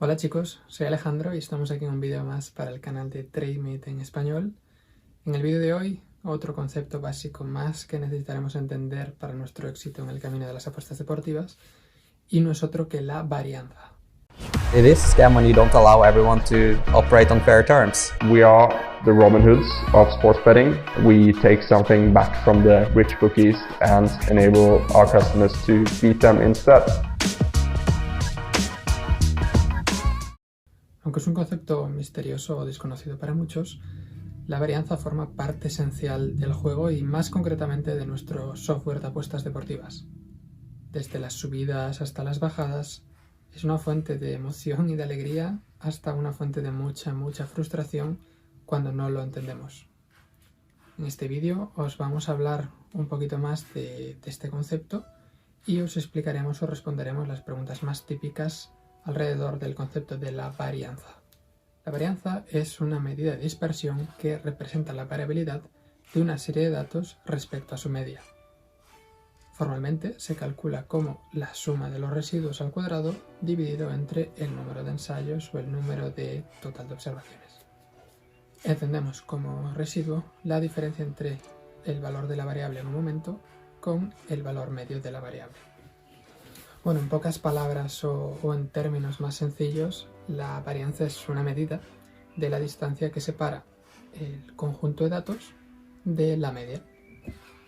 Hola chicos, soy Alejandro y estamos aquí en un vídeo más para el canal de TradeMate en español. En el vídeo de hoy, otro concepto básico más que necesitaremos entender para nuestro éxito en el camino de las apuestas deportivas, y no es otro que la varianza. It is a scam when you don't allow everyone to operate on fair terms. We are the Robin Hoods of sports betting. We take something back from the rich bookies and enable our customers to beat them instead. Aunque es un concepto misterioso o desconocido para muchos, la varianza forma parte esencial del juego y más concretamente de nuestro software de apuestas deportivas. Desde las subidas hasta las bajadas, es una fuente de emoción y de alegría hasta una fuente de mucha frustración cuando no lo entendemos. En este vídeo os vamos a hablar un poquito más de este concepto y os explicaremos o responderemos las preguntas más típicas alrededor del concepto de la varianza. La varianza es una medida de dispersión que representa la variabilidad de una serie de datos respecto a su media. Formalmente se calcula como la suma de los residuos al cuadrado dividido entre el número de ensayos o el número de total de observaciones. Entendemos como residuo la diferencia entre el valor de la variable en un momento con el valor medio de la variable. Bueno, en pocas palabras o en términos más sencillos, la varianza es una medida de la distancia que separa el conjunto de datos de la media.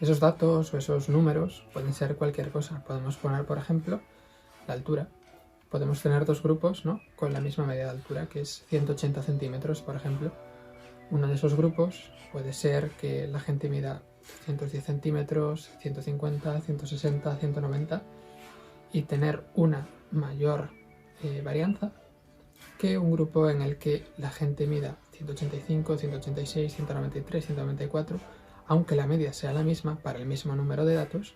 Esos datos o esos números pueden ser cualquier cosa. Podemos poner, por ejemplo, la altura. Podemos tener dos grupos, ¿no?, con la misma media de altura, que es 180 centímetros, por ejemplo. Uno de esos grupos puede ser que la gente mida 110 centímetros, 150, 160, 190 y tener una mayor varianza que un grupo en el que la gente mida 185, 186, 193, 194, aunque la media sea la misma para el mismo número de datos.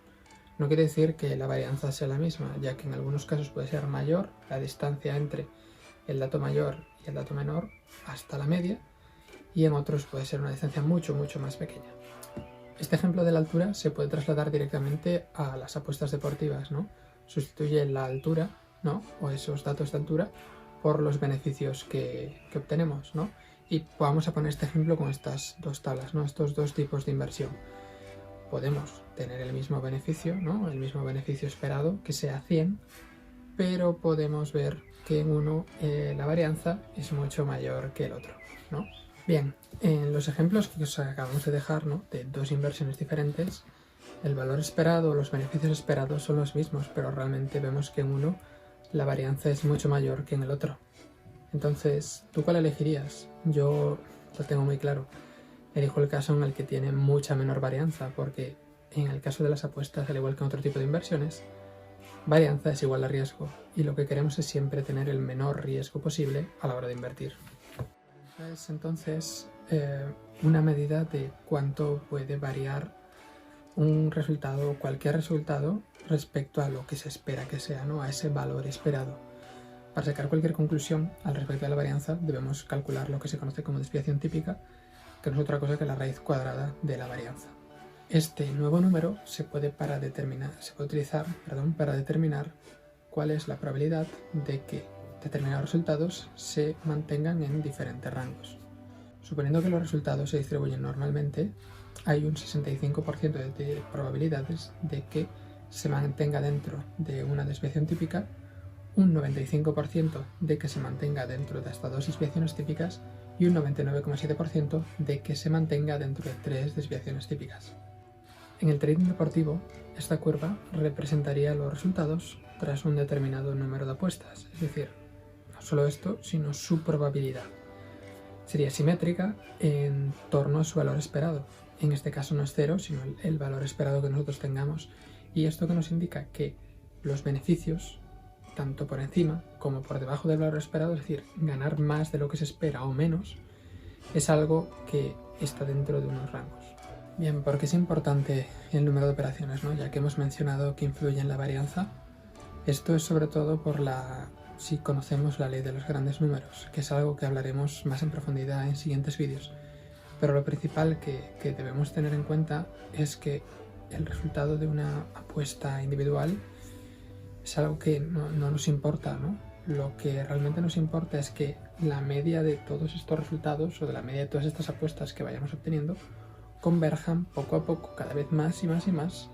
No quiere decir que la varianza sea la misma, ya que en algunos casos puede ser mayor la distancia entre el dato mayor y el dato menor hasta la media, y en otros puede ser una distancia mucho más pequeña. Este ejemplo de la altura se puede trasladar directamente a las apuestas deportivas, ¿no? Sustituye la altura, ¿no?, o esos datos de altura por los beneficios que obtenemos, ¿no? Y vamos a poner este ejemplo con estas dos tablas, ¿no?, estos dos tipos de inversión. Podemos tener el mismo beneficio, ¿no?, el mismo beneficio esperado, que sea 100, pero podemos ver que en uno la varianza es mucho mayor que el otro, ¿no? Bien, en los ejemplos que os acabamos de dejar, ¿no?, de dos inversiones diferentes, el valor esperado o los beneficios esperados son los mismos, pero realmente vemos que en uno la varianza es mucho mayor que en el otro. Entonces, ¿tú cuál elegirías? Yo lo tengo muy claro. Elijo el caso en el que tiene mucha menor varianza, porque en el caso de las apuestas, al igual que en otro tipo de inversiones, varianza es igual a riesgo, y lo que queremos es siempre tener el menor riesgo posible a la hora de invertir. Es entonces una medida de cuánto puede variar un resultado o cualquier resultado respecto a lo que se espera que sea, ¿no?, a ese valor esperado. Para sacar cualquier conclusión al respecto de la varianza debemos calcular lo que se conoce como desviación típica, que no es otra cosa que la raíz cuadrada de la varianza. Este nuevo número se puede utilizar para determinar cuál es la probabilidad de que determinados resultados se mantengan en diferentes rangos. Suponiendo que los resultados se distribuyen normalmente, hay un 65% de probabilidades de que se mantenga dentro de una desviación típica, un 95% de que se mantenga dentro de hasta dos desviaciones típicas y un 99,7% de que se mantenga dentro de tres desviaciones típicas. En el trading deportivo, esta curva representaría los resultados tras un determinado número de apuestas, es decir, no solo esto, sino su probabilidad. Sería simétrica en torno a su valor esperado. En este caso no es cero, sino el valor esperado que nosotros tengamos. Y esto que nos indica que los beneficios, tanto por encima como por debajo del valor esperado, es decir, ganar más de lo que se espera o menos, es algo que está dentro de unos rangos. Bien, ¿por qué es importante el número de operaciones, ¿no?, ya que hemos mencionado que influye en la varianza? Esto es sobre todo si conocemos la ley de los grandes números, que es algo que hablaremos más en profundidad en siguientes vídeos. Pero lo principal que debemos tener en cuenta es que el resultado de una apuesta individual es algo que no nos importa, ¿no? lo que realmente nos importa es que la media de todos estos resultados o de la media de todas estas apuestas que vayamos obteniendo converjan poco a poco, cada vez más y más y más,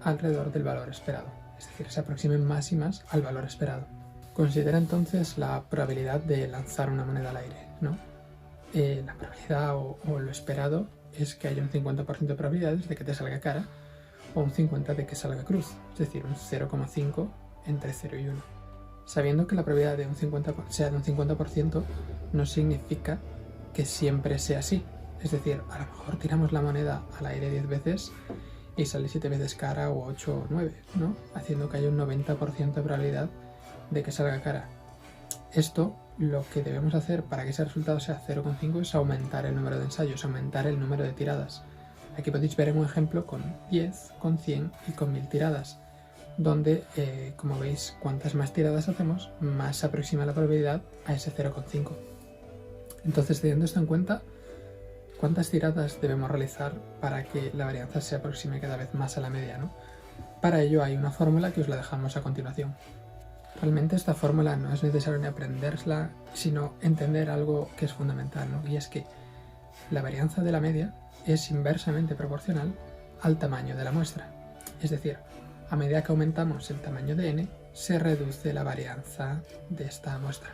alrededor del valor esperado. Es decir, se aproximen más y más al valor esperado. Considera entonces la probabilidad de lanzar una moneda al aire, ¿no? La probabilidad o lo esperado es que haya un 50% de probabilidades de que te salga cara o un 50% de que salga cruz, es decir, un 0,5 entre 0 y 1. Sabiendo que la probabilidad de un 50% sea de un 50% no significa que siempre sea así. Es decir, a lo mejor tiramos la moneda al aire 10 veces y sale 7 veces cara o 8 o 9, ¿no? Haciendo que haya un 90% de probabilidad de que salga cara. Esto, lo que debemos hacer para que ese resultado sea 0,5 es aumentar el número de ensayos, aumentar el número de tiradas. Aquí podéis ver un ejemplo con 10, con 100 y con 1000 tiradas, donde, como veis, cuantas más tiradas hacemos, más se aproxima la probabilidad a ese 0,5. Entonces, teniendo esto en cuenta, ¿cuántas tiradas debemos realizar para que la varianza se aproxime cada vez más a la media, ¿no? Para ello hay una fórmula que os la dejamos a continuación. Realmente esta fórmula no es necesario ni aprendersla, sino entender algo que es fundamental, ¿no? Y es que la varianza de la media es inversamente proporcional al tamaño de la muestra. Es decir, a medida que aumentamos el tamaño de n, se reduce la varianza de esta muestra.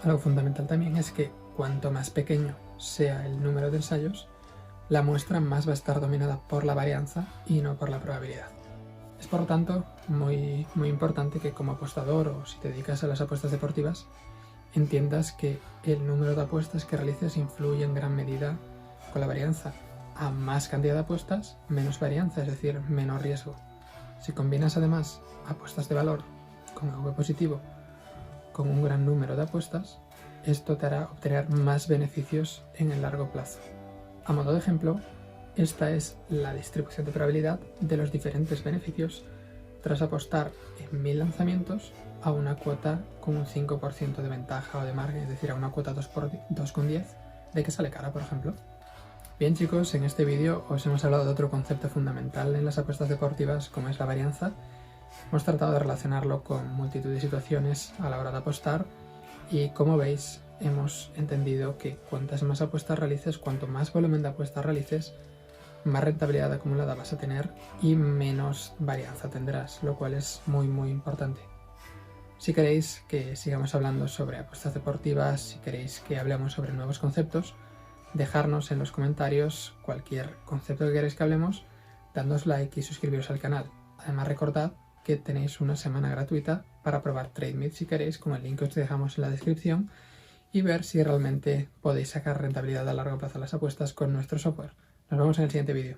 Algo fundamental también es que cuanto más pequeño sea el número de ensayos, la muestra más va a estar dominada por la varianza y no por la probabilidad. Es por lo tanto muy importante que como apostador o si te dedicas a las apuestas deportivas entiendas que el número de apuestas que realices influye en gran medida con la varianza. A más cantidad de apuestas, menos varianza, es decir, menos riesgo. Si combinas además apuestas de valor con algo positivo, con un gran número de apuestas, esto te hará obtener más beneficios en el largo plazo. A modo de ejemplo, esta es la distribución de probabilidad de los diferentes beneficios tras apostar en 1000 lanzamientos a una cuota con un 5% de ventaja o de margen, es decir, a una cuota 2,10 de que sale cara, por ejemplo. Bien chicos, en este vídeo os hemos hablado de otro concepto fundamental en las apuestas deportivas como es la varianza. Hemos tratado de relacionarlo con multitud de situaciones a la hora de apostar y como veis hemos entendido que cuantas más apuestas realices, cuanto más volumen de apuestas realices, más rentabilidad acumulada vas a tener y menos varianza tendrás, lo cual es muy importante. Si queréis que sigamos hablando sobre apuestas deportivas, si queréis que hablemos sobre nuevos conceptos, dejarnos en los comentarios cualquier concepto que queráis que hablemos, dándos like y suscribiros al canal. Además recordad que tenéis una semana gratuita para probar TradeMeet si queréis, con el link que os dejamos en la descripción, y ver si realmente podéis sacar rentabilidad a largo plazo a las apuestas con nuestro software. Nos vemos en el siguiente vídeo.